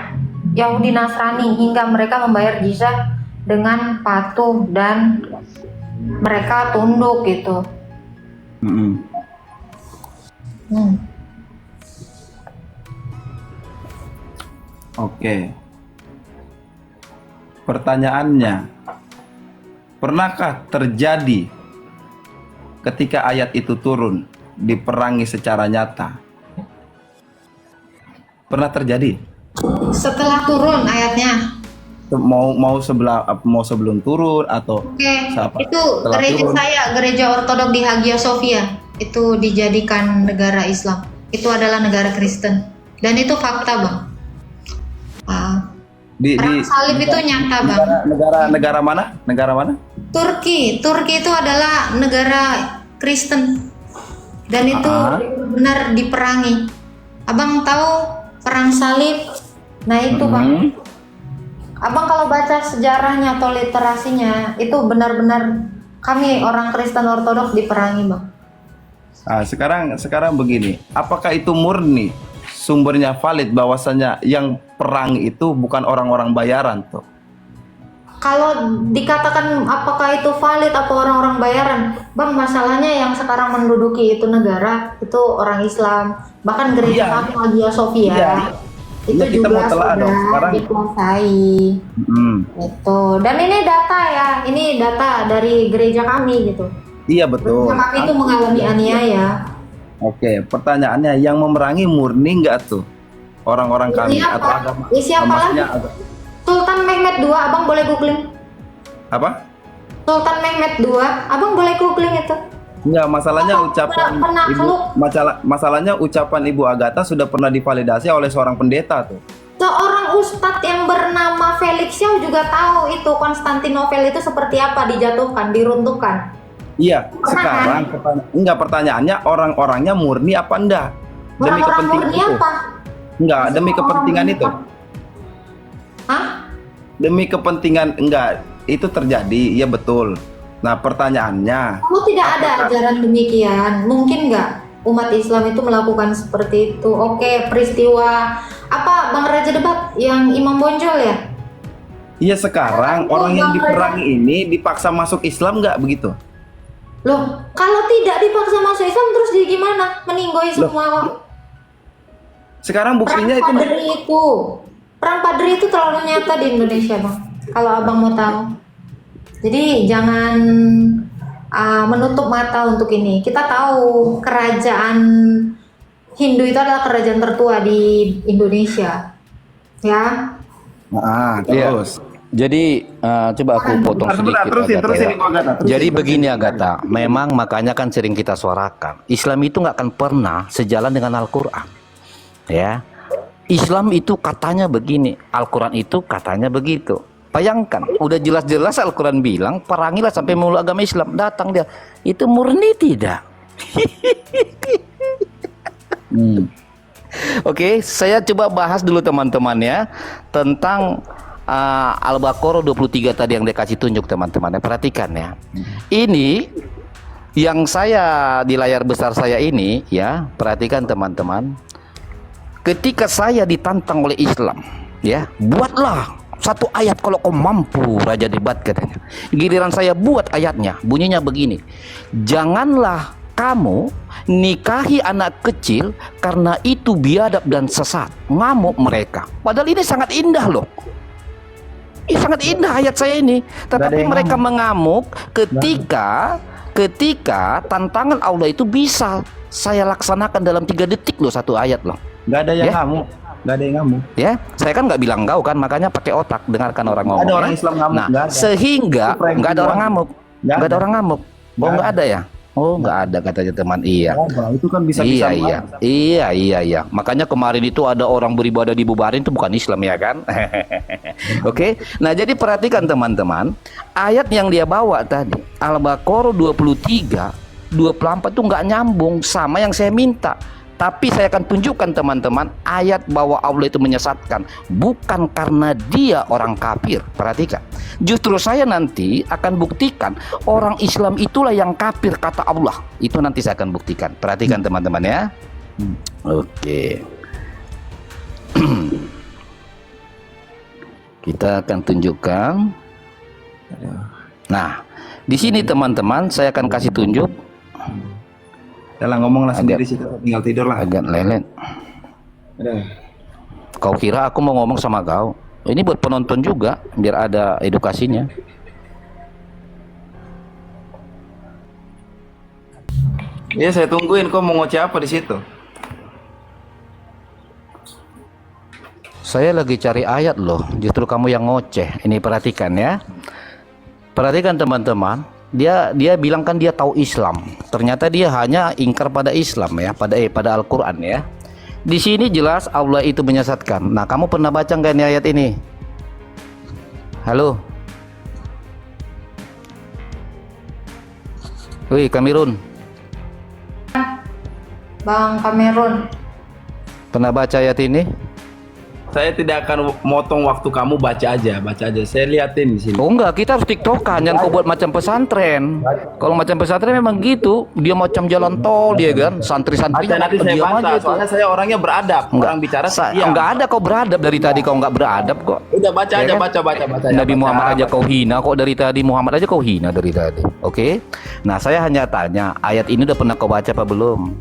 Yahudi Nasrani hingga mereka membayar jizyah dengan patuh dan mereka tunduk gitu. Oke. Pertanyaannya, pernahkah terjadi ketika ayat itu turun diperangi secara nyata? Pernah terjadi? Setelah turun ayatnya. Mau sebelum turun atau Oke, itu setelah gereja turun? saya, gereja Ortodok di Hagia Sophia, itu dijadikan negara Islam. Itu adalah negara Kristen. Dan itu fakta, Bang. Perang salib itu nyata, Bang. Negara mana? Negara mana? Turki itu adalah negara Kristen. Dan itu benar diperangi. Abang tahu perang salib? Nah, itu, Bang. Abang kalau baca sejarahnya atau literasinya, itu benar-benar kami orang Kristen Ortodoks diperangi, Bang. Sekarang begini, apakah itu murni sumbernya valid bahwasanya yang perang itu bukan orang-orang bayaran tuh? Kalau dikatakan apakah itu valid apa orang-orang bayaran, Bang, masalahnya yang sekarang menduduki itu negara itu orang Islam, bahkan gereja kami Hagia Sophia. Iya. Itu Ya, kita juga mau telah dong sudah sekarang. dikuasai. Itu. Dan ini data ya, ini data dari gereja kami gitu. Iya betul. Gereja kami itu mengalami aniaya. Oke, pertanyaannya yang memerangi murni nggak tuh orang-orang kami Siapa? atau agama? Siapa maksudnya lagi? Sultan Mehmet II, Abang boleh googling. apa? Sultan Mehmet II, Abang boleh googling itu. Enggak, masalahnya ucapan penakluk. masalahnya ucapan Ibu Agatha sudah pernah divalidasi oleh seorang pendeta tuh. Seorang ustadz yang bernama Felix Xiao juga tahu itu Konstantinopel itu seperti apa dijatuhkan, diruntuhkan. Iya, sekarang pertanyaannya orang-orangnya murni apa enggak? Demi Orang-orang kepentingan murni itu. apa? Enggak, demi kepentingan itu. Hah? Demi kepentingan enggak, itu terjadi, ya betul. Nah, pertanyaannya, Kamu tidak ada ajaran demikian. Mungkin nggak umat Islam itu melakukan seperti itu? Oke, peristiwa apa Bang Raja debat yang Imam Bonjol ya? iya sekarang orang yang diperangi ini dipaksa masuk Islam nggak begitu? Loh, kalau tidak dipaksa masuk Islam terus dia gimana? Meninggoy semua. Sekarang buktinya itu Perang Padri itu terlalu nyata di Indonesia, Bang. Kalau Abang mau tahu. Jadi jangan menutup mata untuk ini. Kita tahu kerajaan Hindu itu adalah kerajaan tertua di Indonesia, ya. Terus. Jadi coba aku potong sedikit. Terusin, Agatha, ya. Ibu Agatha, terusin. Jadi begini Agatha, memang makanya kan sering kita suarakan, Islam itu nggak akan pernah sejalan dengan Al-Quran, ya. Islam itu katanya begini, Al-Quran itu katanya begitu. Bayangkan, udah jelas-jelas Al-Quran bilang perangilah sampai melulu agama Islam, datang dia, itu murni tidak? Oke, saya coba bahas dulu teman-teman ya tentang Al-Baqarah 23 tadi yang dikasih tunjuk teman-teman. Perhatikan ya. Ini yang saya di layar besar saya ini ya, perhatikan teman-teman. Ketika saya ditantang oleh Islam, ya, buatlah satu ayat kalau kau mampu, Raja Debat katanya. Giliran saya buat ayatnya, bunyinya begini. Janganlah kamu nikahi anak kecil karena itu biadab dan sesat. Ngamuk mereka. Padahal ini sangat indah loh. Ini sangat indah ayat saya ini. Tetapi mereka mengamuk ketika tantangan Allah itu bisa saya laksanakan dalam 3 detik loh, satu ayat loh. Nggak ada yang Ya. ngamuk. Nggak ada yang ngamuk. Ya, saya kan nggak bilang kau kan, makanya pakai otak, dengarkan orang ngomong. Ada ya. orang Islam ngamuk, Nah, nggak ada. sehingga Itu prank nggak ada orang doang. ngamuk, Nggak nggak ada ada. orang ngamuk. Oh, nggak ada ya? Oh, nggak ada katanya teman. Iya. Nah, itu kan bisa Iya, bisa. iya. Makanya kemarin itu ada orang beribadah dibubarin itu bukan Islam ya kan? Oke. Nah, jadi perhatikan teman-teman, ayat yang dia bawa tadi, Al-Baqarah 23, 24 itu nggak nyambung sama yang saya minta. Tapi saya akan tunjukkan teman-teman ayat bahwa Allah itu menyesatkan bukan karena dia orang kafir. Perhatikan. Justru saya nanti akan buktikan orang Islam itulah yang kafir kata Allah. Itu nanti saya akan buktikan. Perhatikan teman-teman ya. Oke. Kita akan tunjukkan. Nah, di sini teman-teman saya akan kasih tunjuk. Dalam ngomonglah sendiri sih, tinggal tidur lah. Agak lelet. Kau kira aku mau ngomong sama kau? Ini buat penonton juga, biar ada edukasinya. Iya, saya tungguin kok mau ngoceh apa di situ. Saya lagi cari ayat loh, justru kamu yang ngoceh. Ini perhatikan ya. Perhatikan teman-teman. Dia bilang kan dia tahu Islam. Ternyata dia hanya ingkar pada Islam ya, pada Al-Qur'an ya. Di sini jelas Allah itu menyesatkan. Nah, kamu pernah baca nggak nih ayat ini? Halo. Wih, Kamerun. Bang Kamerun. Pernah baca ayat ini? Saya tidak akan motong waktu kamu, baca aja. Saya liatin di sini. Oh enggak, kita harus tiktokan, jangan kau buat macam pesantren. Kalau macam pesantren memang gitu, dia macam jalan tol dia kan, santri-santrinya Nanti saya diam bantah, aja tuh. soalnya saya orangnya beradab. Orang bicara Enggak ada kau beradab dari tadi, kau enggak beradab kok. Udah baca Ya aja, kan? baca. Nabi Muhammad aja kau hina kok dari tadi, Muhammad aja kau hina dari tadi. Oke? Nah, saya hanya tanya, ayat ini udah pernah kau baca apa belum?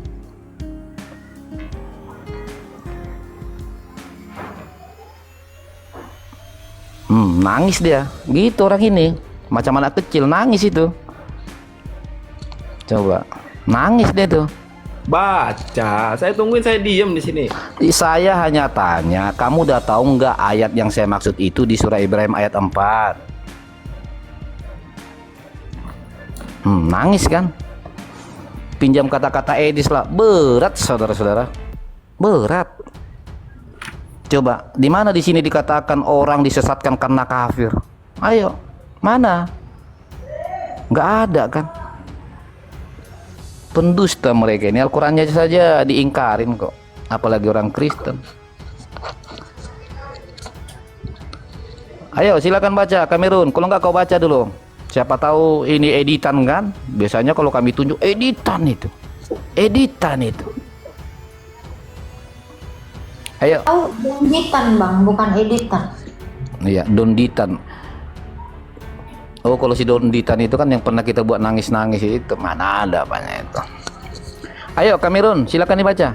Nangis dia, gitu orang ini, macam anak kecil nangis itu. Coba, nangis dia tuh. Baca, saya tungguin, saya diem di sini. Saya hanya tanya, kamu udah tahu nggak ayat yang saya maksud itu di surah Ibrahim ayat 4? Nangis kan? Pinjam kata-kata Edis lah, berat saudara-saudara, berat. Coba, di mana di sini dikatakan orang disesatkan karena kafir? Ayo, mana? Nggak ada kan? Pendusta mereka ini, Al-Qurannya saja diingkarin kok, apalagi orang Kristen. Ayo silakan baca Kamerun, kalau nggak kau baca dulu. Siapa tahu ini editan kan? Biasanya kalau kami tunjuk editan itu. Ayo. Oh, donditan bang, bukan editan. Iya, donditan. Oh, kalau si donditan itu kan yang pernah kita buat nangis-nangis itu, mana ada apanya itu. Ayo Kamerun, silakan dibaca.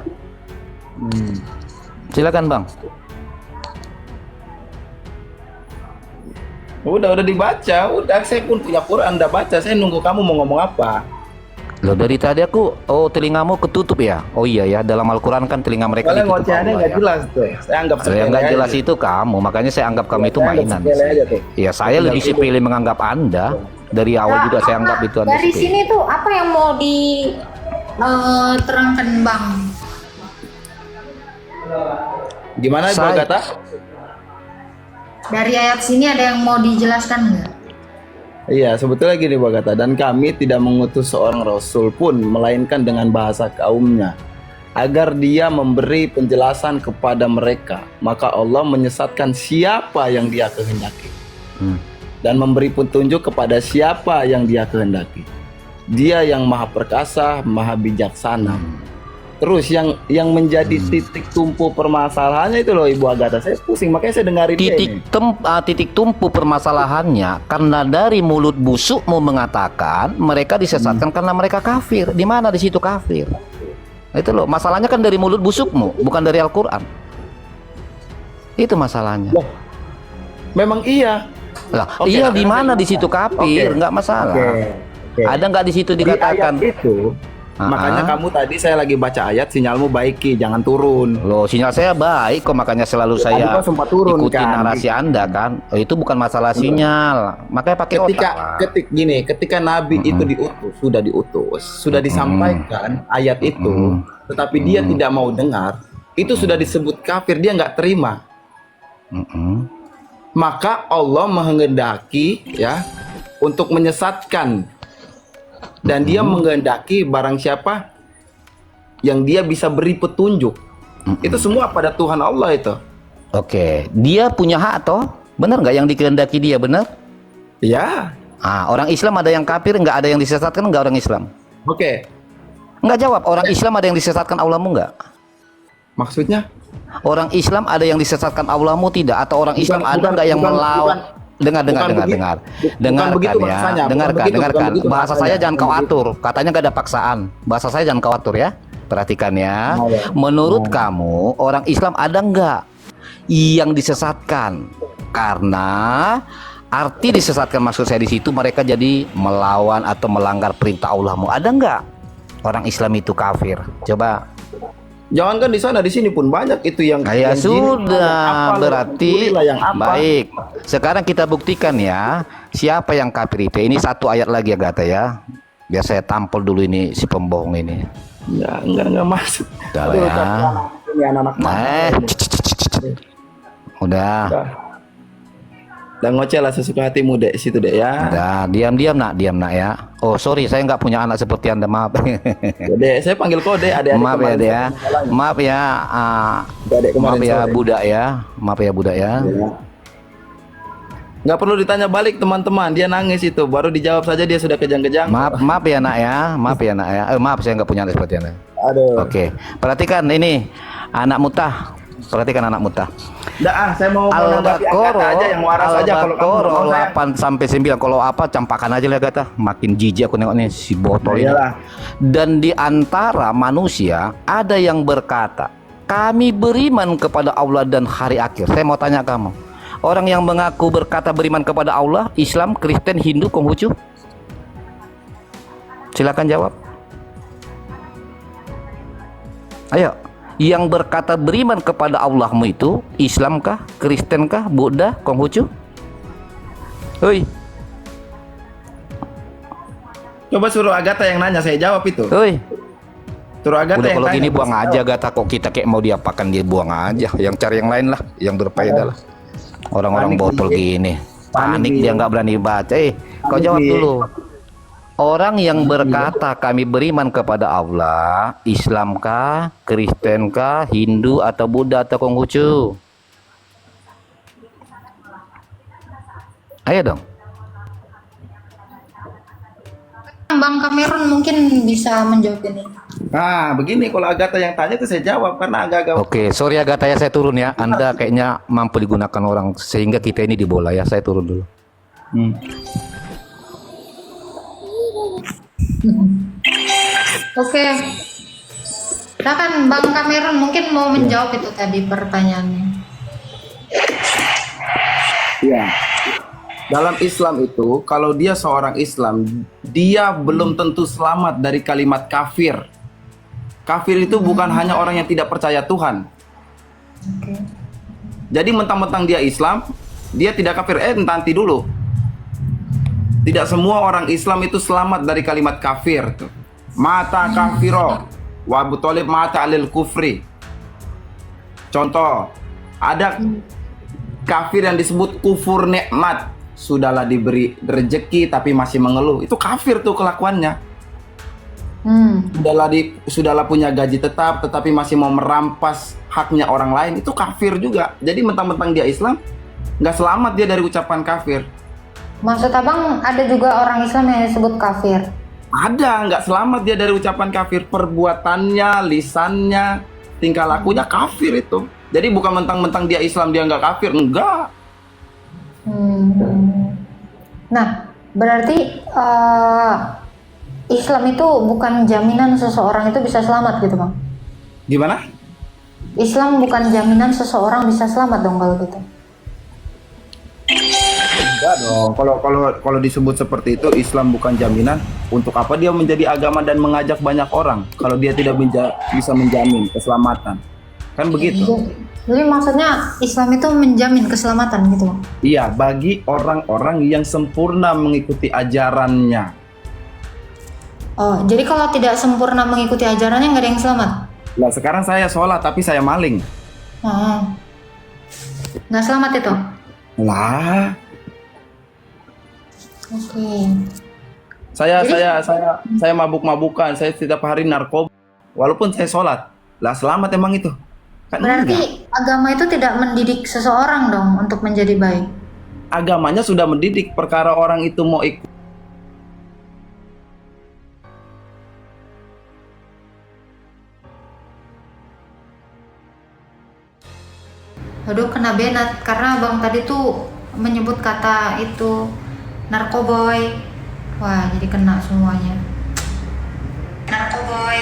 Silakan bang. Udah dibaca, udah saya pun punya Quran, udah baca. Saya nunggu kamu mau ngomong apa. Loh dari tadi aku, oh telingamu ketutup ya? Oh iya ya, dalam Al-Quran kan telinga mereka Soalnya ditutup ngocehannya Allah nggak ya. jelas tuh. Saya anggap Yang sepele nggak jelas aja. itu kamu, makanya saya anggap kamu itu Saya anggap mainan. sepele aja tuh. Ya saya lebih sepele menganggap Anda. Dari awal juga saya anggap itu Anda Dari sepele. sini tuh apa yang mau diterangkan bang? Gimana Ibu Saya- Agatha? Dari ayat sini ada yang mau dijelaskan nggak? Iya, sebetulnya gini Ibu Agatha, dan kami tidak mengutus seorang rasul pun melainkan dengan bahasa kaumnya agar dia memberi penjelasan kepada mereka. Maka Allah menyesatkan siapa yang dia kehendaki dan memberi petunjuk kepada siapa yang dia kehendaki. Dia yang maha perkasa, maha bijaksana. Terus yang menjadi titik tumpu permasalahannya itu loh Ibu Agatha, saya pusing, makanya saya dengarin dia ini. Titik tumpu permasalahannya karena dari mulut busukmu mengatakan mereka disesatkan karena mereka kafir. Di mana di situ kafir? Itu loh, masalahnya kan dari mulut busukmu, bukan dari Al-Quran. Itu masalahnya. Loh, memang iya. Lah, Oke, iya nah, di mana di situ kafir? Oke. Nggak masalah. Oke. Ada nggak di situ Di ayat dikatakan? itu Makanya kamu tadi saya lagi baca ayat, sinyalmu baik Ki, jangan turun. Loh, sinyal saya baik kok, makanya selalu Tadi saya kok sempat turun, ikuti kan? narasi Anda kan. Oh, itu bukan masalah sinyal. Makanya pakai otak. Lah. Ketika Nabi itu sudah disampaikan ayat itu, tetapi dia tidak mau dengar, itu sudah disebut kafir, dia nggak terima. Maka Allah menghendaki ya untuk menyesatkan, dan dia menghendaki barang siapa yang dia bisa beri petunjuk. Itu semua pada Tuhan Allah itu. Oke, dia punya hak toh? Benar nggak yang dikehendaki dia, benar? Ya. Orang Islam ada yang kafir, nggak ada yang disesatkan, nggak orang Islam? Oke. Nggak jawab, orang Islam ada yang disesatkan Allahmu nggak? Maksudnya? Orang Islam ada yang disesatkan Allahmu tidak? Atau orang Islam ada nggak yang melawan? Dengarkan ya. Bahasa saya jangan kau atur. Katanya nggak ada paksaan. Bahasa saya jangan kau atur ya. Perhatikan ya. Menurut kamu orang Islam ada nggak yang disesatkan? Karena arti disesatkan maksud saya di situ mereka jadi melawan atau melanggar perintah Allahmu. Ada nggak orang Islam itu kafir? Coba. Jangankan di sana, di sini pun banyak itu yang Ya yang sudah, berarti yang apa. baik. Sekarang kita buktikan ya, siapa yang kafir itu. Ini satu ayat lagi ya Gata ya. Biar saya tampol dulu ini si pembohong ini. Enggak masuk. Udah lah ya. Ini anak-anak Udah. Dan ngoceh lah sesuka hatimu dek situ dek ya. Udah, diam nak ya. Oh sorry, saya nggak punya anak seperti Anda, maaf. Dek, saya panggil kau dek, adik-adik Maaf ya, Dek ya. Maaf ya, maaf ya budak ya. Maaf ya budak ya. Nggak perlu ditanya balik teman-teman, dia nangis itu, baru dijawab saja dia sudah kejang-kejang. Maaf ya nak ya. Maaf ya nak ya. Maaf saya nggak punya anak seperti Anda. Aduh. Oke, perhatikan ini anak mutah. Perhatikan anak mutah. Saya mau menanggapi Agatha aja yang waras aja kalau kamu mau saya. 8 sampai 9 kalau apa campakan aja lah Gata. Makin jijik aku nengok nih si botol ini. Iyalah. Dan di antara manusia ada yang berkata, kami beriman kepada Allah dan hari akhir. Saya mau tanya kamu, orang yang mengaku berkata beriman kepada Allah, Islam, Kristen, Hindu, Konghucu? Silakan jawab. Ayo. Yang berkata beriman kepada Allahmu itu Islamkah, Kristenkah, Buddha, Konghucu? Hoi. Coba suruh Agatha yang nanya, saya jawab itu. Hoi. Suruh Agatha Udah yang kalau tanya. gini buang aja Gata, kok kita kayak mau diapakan, dia buang aja. Yang cari yang lain lah, yang berfaedah lah. Orang-orang botol gini. Panik dia nggak berani baca. Kau jawab dulu. Orang yang berkata kami beriman kepada Allah, Islamkah, Kristenkah, Hindu atau Buddha atau Konghucu? Ayo dong. Bang Kamerun mungkin bisa menjawab ini. Nah, begini kalau Agatha yang tanya itu saya jawab karena agak-agak. Oke, sorry Agatha ya, saya turun ya. Anda kayaknya mampu digunakan orang sehingga kita ini dibola ya. Saya turun dulu. Oke. Silakan Bang Kamerun mungkin mau menjawab itu tadi pertanyaannya. Iya. Dalam Islam itu, kalau dia seorang Islam, dia belum tentu selamat dari kalimat kafir. Kafir itu bukan hanya orang yang tidak percaya Tuhan. Jadi mentang-mentang dia Islam, dia tidak kafir. Nanti dulu. Tidak semua orang Islam itu selamat dari kalimat kafir. Mata kafiro, wa Abu Thalib mata alil kufri. Contoh, ada kafir yang disebut kufur nikmat. Sudahlah diberi rezeki tapi masih mengeluh. Itu kafir tuh kelakuannya. Sudahlah punya gaji tetap tetapi masih mau merampas haknya orang lain. Itu kafir juga. Jadi mentang-mentang dia Islam, nggak selamat dia dari ucapan kafir. Maksud abang ada juga orang Islam yang disebut kafir? Ada, nggak selamat dia dari ucapan kafir. Perbuatannya, lisannya, tingkah lakunya kafir itu. Jadi bukan mentang-mentang dia Islam dia nggak kafir, enggak. Nah, berarti Islam itu bukan jaminan seseorang itu bisa selamat gitu bang? Gimana? Islam bukan jaminan seseorang bisa selamat dong kalau gitu? Enggak dong. Kalau disebut seperti itu, Islam bukan jaminan. Untuk apa dia menjadi agama dan mengajak banyak orang kalau dia tidak bisa menjamin keselamatan? Kan begitu. Jadi maksudnya Islam itu menjamin keselamatan gitu. Iya, bagi orang-orang yang sempurna mengikuti ajarannya. Oh, jadi kalau tidak sempurna mengikuti ajarannya nggak ada yang selamat? Lah sekarang saya sholat tapi saya maling. Oh, nggak selamat itu? Lah, Oke. saya mabuk-mabukan, saya setiap hari narkoba. Walaupun saya sholat, lah selamat emang itu? Kan enggak. Berarti agama itu tidak mendidik seseorang dong untuk menjadi baik. Agamanya sudah mendidik, perkara orang itu mau ikut. Waduh, kena benat karena abang tadi tuh menyebut kata itu narkoboy. Wah, jadi kena semuanya. Narkoboy.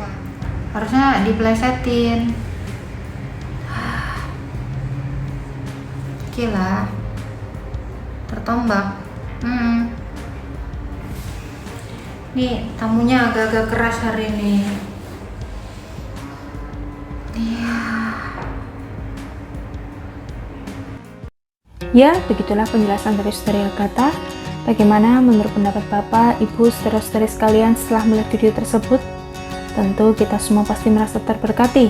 Wah, harusnya diplesetin. Gila. Tertombak. Nih, tamunya agak-agak keras hari ini. Iya. Ya, begitulah penjelasan dari Saudari Agatha. Bagaimana menurut pendapat Bapak, Ibu, saudara-saudari sekalian setelah melihat video tersebut? Tentu kita semua pasti merasa terberkati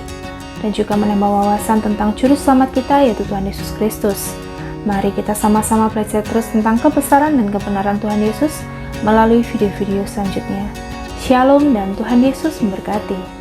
dan juga menambah wawasan tentang juru selamat kita, yaitu Tuhan Yesus Kristus. Mari kita sama-sama belajar terus tentang kebesaran dan kebenaran Tuhan Yesus melalui video-video selanjutnya. Shalom dan Tuhan Yesus memberkati.